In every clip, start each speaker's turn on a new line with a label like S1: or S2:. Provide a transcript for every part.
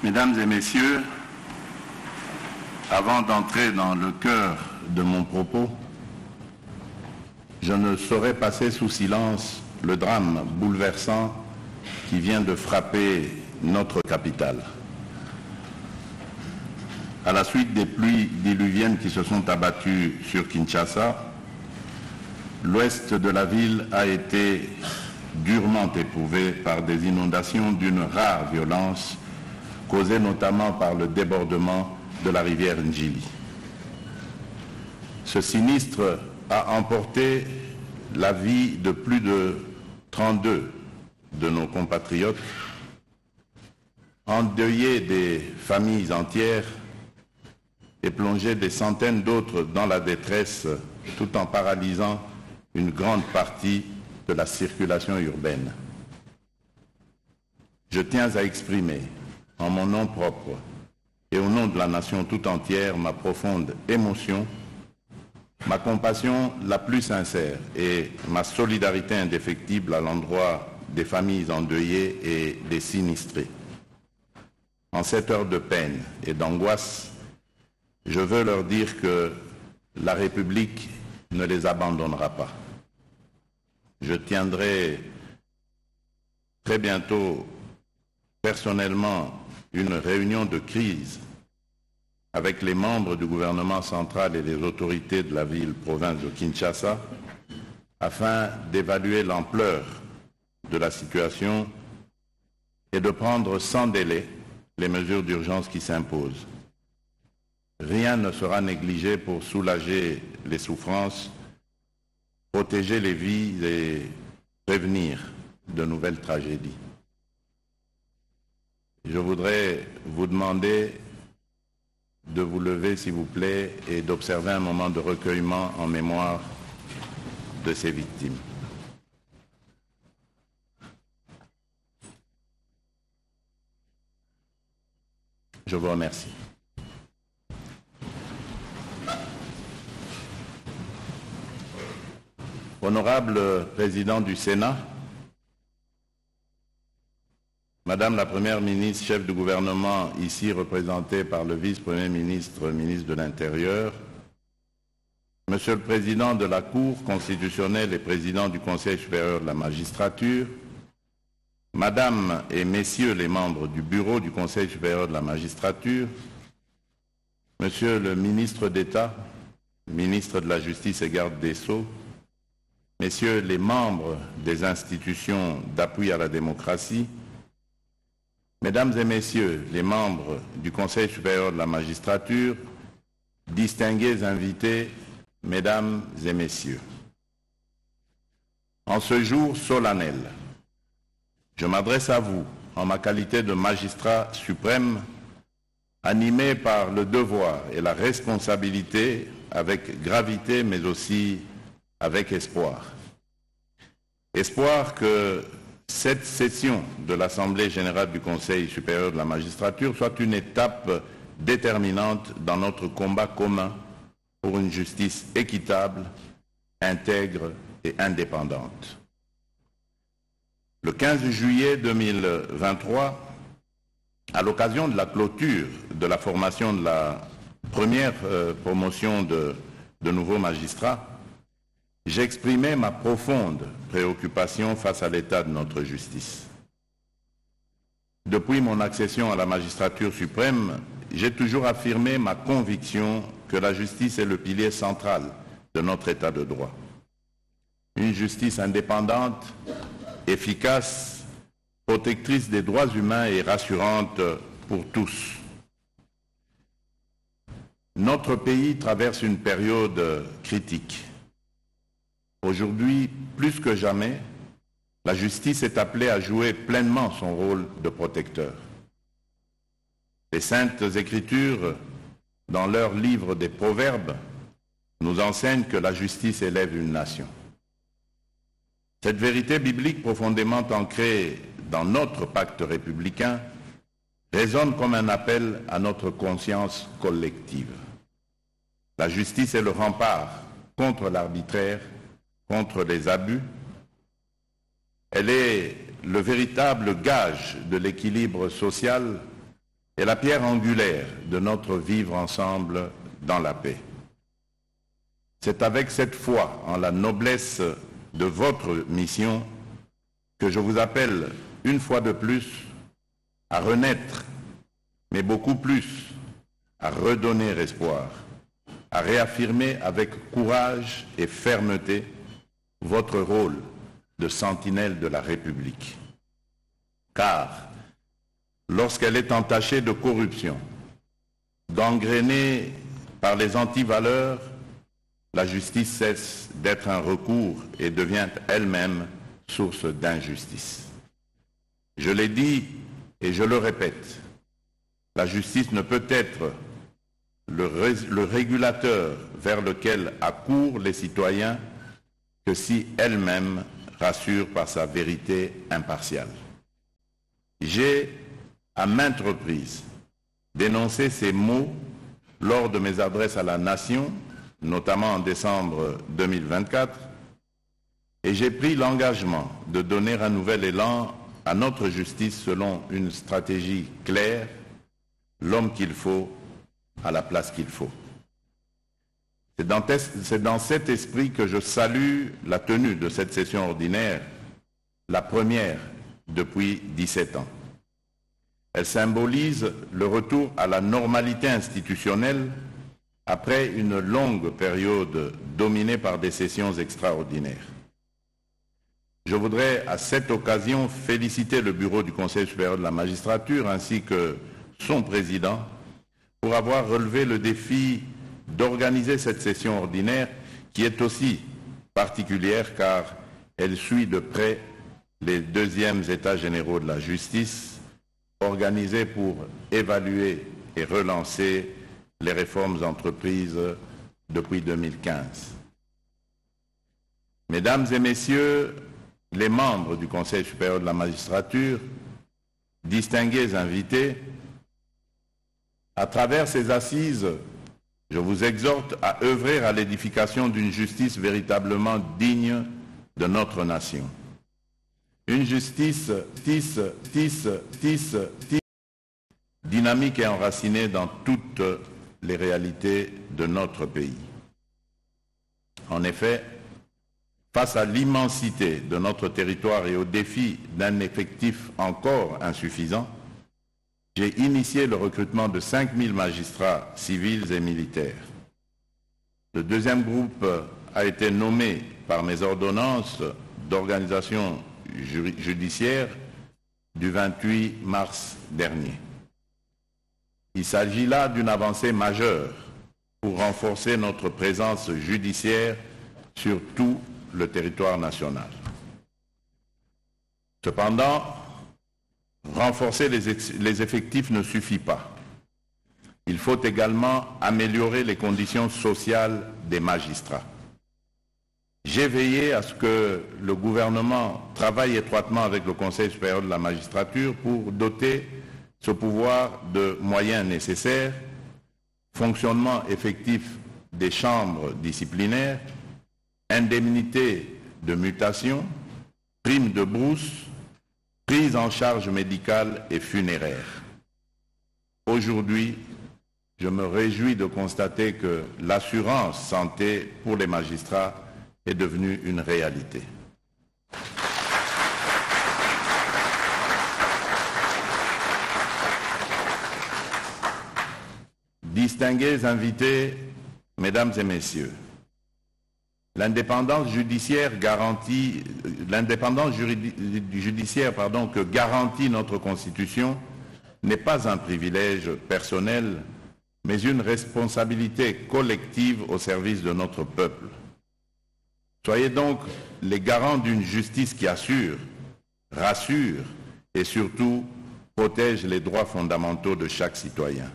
S1: Mesdames et messieurs, avant d'entrer dans le cœur de mon propos, je ne saurais passer sous silence le drame bouleversant qui vient de frapper notre capitale. À la suite des pluies diluviennes qui se sont abattues sur Kinshasa, l'ouest de la ville a été durement éprouvé par des inondations d'une rare violence, causées notamment par le débordement de la rivière Njili. Ce sinistre a emporté la vie de plus de 32 de nos compatriotes, endeuillé des familles entières et plongé des centaines d'autres dans la détresse, tout en paralysant une grande partie de la circulation urbaine. Je tiens à exprimer, en mon nom propre et au nom de la nation tout entière, ma profonde émotion, ma compassion la plus sincère et ma solidarité indéfectible à l'endroit des familles endeuillées et des sinistrés. En cette heure de peine et d'angoisse, je veux leur dire que la République ne les abandonnera pas. Je tiendrai très bientôt personnellement une réunion de crise avec les membres du gouvernement central et les autorités de la ville-province de Kinshasa afin d'évaluer l'ampleur de la situation et de prendre sans délai les mesures d'urgence qui s'imposent. Rien ne sera négligé pour soulager les souffrances, protéger les vies et prévenir de nouvelles tragédies. Je voudrais vous demander de vous lever, s'il vous plaît, et d'observer un moment de recueillement en mémoire de ces victimes. Je vous remercie. Honorable Président du Sénat, Madame la Première ministre, chef du gouvernement, ici représentée par le vice-premier ministre, ministre de l'Intérieur, Monsieur le Président de la Cour constitutionnelle et Président du Conseil supérieur de la magistrature, Madame et Messieurs les membres du Bureau du Conseil supérieur de la magistrature, Monsieur le ministre d'État, ministre de la Justice et garde des Sceaux, Messieurs les membres des institutions d'appui à la démocratie, Mesdames et Messieurs les membres du Conseil supérieur de la magistrature, distingués invités, Mesdames et Messieurs. En ce jour solennel, je m'adresse à vous en ma qualité de magistrat suprême, animé par le devoir et la responsabilité avec gravité mais aussi avec espoir. Espoir que cette session de l'Assemblée générale du Conseil supérieur de la magistrature soit une étape déterminante dans notre combat commun pour une justice équitable, intègre et indépendante. Le 15 juillet 2023, à l'occasion de la clôture de la formation de la première promotion de nouveaux magistrats, j'exprimais ma profonde préoccupation face à l'état de notre justice. Depuis mon accession à la magistrature suprême, j'ai toujours affirmé ma conviction que la justice est le pilier central de notre état de droit. Une justice indépendante, efficace, protectrice des droits humains et rassurante pour tous. Notre pays traverse une période critique. Aujourd'hui, plus que jamais, la justice est appelée à jouer pleinement son rôle de protecteur. Les Saintes Écritures, dans leur livre des Proverbes, nous enseignent que la justice élève une nation. Cette vérité biblique profondément ancrée dans notre pacte républicain résonne comme un appel à notre conscience collective. La justice est le rempart contre l'arbitraire, contre les abus. Elle est le véritable gage de l'équilibre social est la pierre angulaire de notre vivre ensemble dans la paix. C'est avec cette foi en la noblesse de votre mission que je vous appelle une fois de plus à renaître, mais beaucoup plus à redonner espoir, à réaffirmer avec courage et fermeté votre rôle de sentinelle de la République. Car lorsqu'elle est entachée de corruption, gangrénée par les antivaleurs, la justice cesse d'être un recours et devient elle-même source d'injustice. Je l'ai dit et je le répète, la justice ne peut être le régulateur vers lequel accourent les citoyens que si elle-même rassure par sa vérité impartiale. J'ai, à maintes reprises, dénoncé ces mots lors de mes adresses à la nation, notamment en décembre 2024, et j'ai pris l'engagement de donner un nouvel élan à notre justice selon une stratégie claire, l'homme qu'il faut à la place qu'il faut. C'est dans cet esprit que je salue la tenue de cette session ordinaire, la première depuis 17 ans. Elle symbolise le retour à la normalité institutionnelle après une longue période dominée par des sessions extraordinaires. Je voudrais à cette occasion féliciter le bureau du Conseil supérieur de la magistrature ainsi que son président pour avoir relevé le défi d'organiser cette session ordinaire qui est aussi particulière car elle suit de près les deuxièmes états généraux de la justice organisés pour évaluer et relancer les réformes entreprises depuis 2015. Mesdames et messieurs, les membres du Conseil supérieur de la magistrature, distingués invités, à travers ces assises, je vous exhorte à œuvrer à l'édification d'une justice véritablement digne de notre nation. Une justice dynamique et enracinée dans toutes les réalités de notre pays. En effet, face à l'immensité de notre territoire et au défi d'un effectif encore insuffisant, j'ai initié le recrutement de 5000 magistrats civils et militaires. Le deuxième groupe a été nommé par mes ordonnances d'organisation judiciaire du 28 mars dernier. Il s'agit là d'une avancée majeure pour renforcer notre présence judiciaire sur tout le territoire national. Cependant, renforcer les effectifs ne suffit pas. Il faut également améliorer les conditions sociales des magistrats. J'ai veillé à ce que le gouvernement travaille étroitement avec le Conseil supérieur de la magistrature pour doter ce pouvoir de moyens nécessaires, fonctionnement effectif des chambres disciplinaires, indemnités de mutation, primes de brousse, prise en charge médicale et funéraire. Aujourd'hui, je me réjouis de constater que l'assurance santé pour les magistrats est devenue une réalité. Distingués invités, mesdames et messieurs, l'indépendance judiciaire que garantit notre Constitution n'est pas un privilège personnel, mais une responsabilité collective au service de notre peuple. Soyez donc les garants d'une justice qui assure, rassure et surtout protège les droits fondamentaux de chaque citoyen.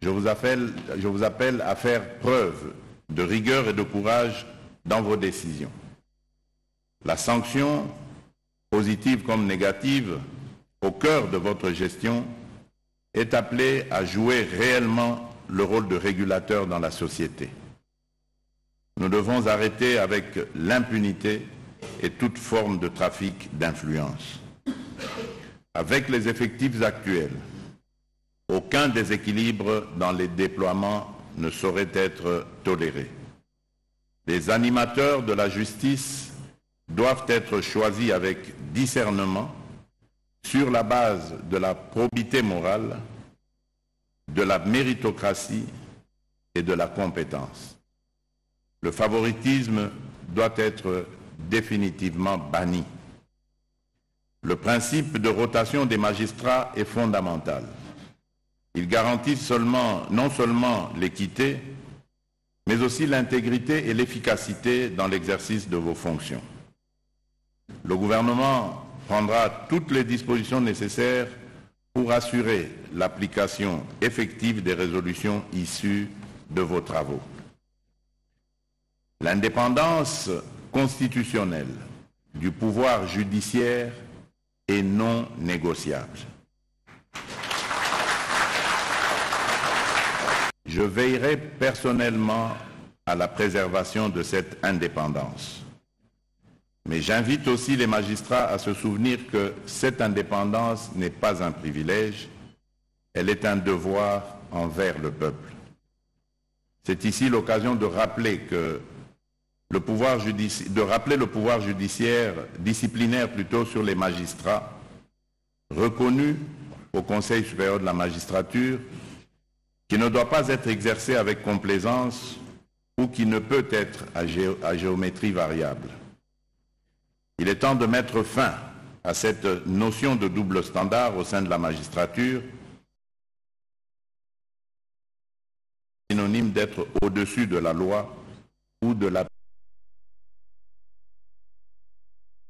S1: Je vous appelle à faire preuve de rigueur et de courage dans vos décisions. La sanction, positive comme négative, au cœur de votre gestion, est appelée à jouer réellement le rôle de régulateur dans la société. Nous devons arrêter avec l'impunité et toute forme de trafic d'influence. Avec les effectifs actuels, Aucun déséquilibre dans les déploiements ne saurait être toléré. Les animateurs de la justice doivent être choisis avec discernement sur la base de la probité morale, de la méritocratie et de la compétence. Le favoritisme doit être définitivement banni. Le principe de rotation des magistrats est fondamental. Il garantit non seulement l'équité, mais aussi l'intégrité et l'efficacité dans l'exercice de vos fonctions. Le gouvernement prendra toutes les dispositions nécessaires pour assurer l'application effective des résolutions issues de vos travaux. L'indépendance constitutionnelle du pouvoir judiciaire est non négociable. Je veillerai personnellement à la préservation de cette indépendance. Mais j'invite aussi les magistrats à se souvenir que cette indépendance n'est pas un privilège, elle est un devoir envers le peuple. C'est ici l'occasion de rappeler le pouvoir judiciaire, disciplinaire plutôt, sur les magistrats, reconnu au Conseil supérieur de la magistrature, qui ne doit pas être exercé avec complaisance ou qui ne peut être à géométrie variable. Il est temps de mettre fin à cette notion de double standard au sein de la magistrature, synonyme d'être au-dessus de la loi ou de la...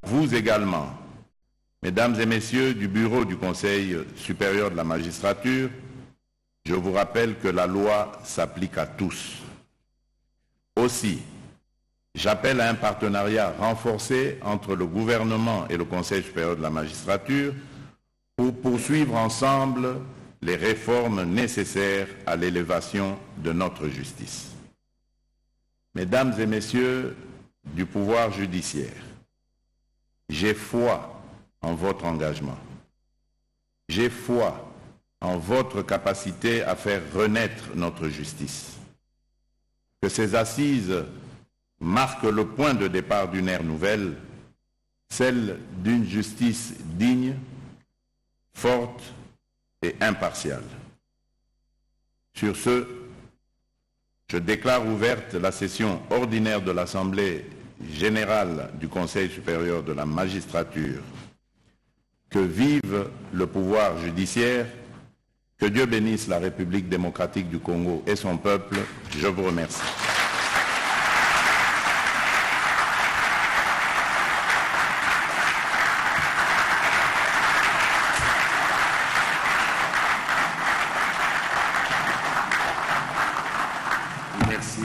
S1: Vous également, mesdames et messieurs du bureau du Conseil supérieur de la magistrature, je vous rappelle que la loi s'applique à tous. Aussi, j'appelle à un partenariat renforcé entre le gouvernement et le Conseil supérieur de la magistrature pour poursuivre ensemble les réformes nécessaires à l'élévation de notre justice. Mesdames et messieurs du pouvoir judiciaire, j'ai foi en votre engagement. J'ai foi en votre capacité à faire renaître notre justice. Que ces assises marquent le point de départ d'une ère nouvelle, celle d'une justice digne, forte et impartiale. Sur ce, je déclare ouverte la session ordinaire de l'Assemblée générale du Conseil supérieur de la magistrature. Que vive le pouvoir judiciaire. Que Dieu bénisse la République démocratique du Congo et son peuple. Je vous remercie.
S2: Merci.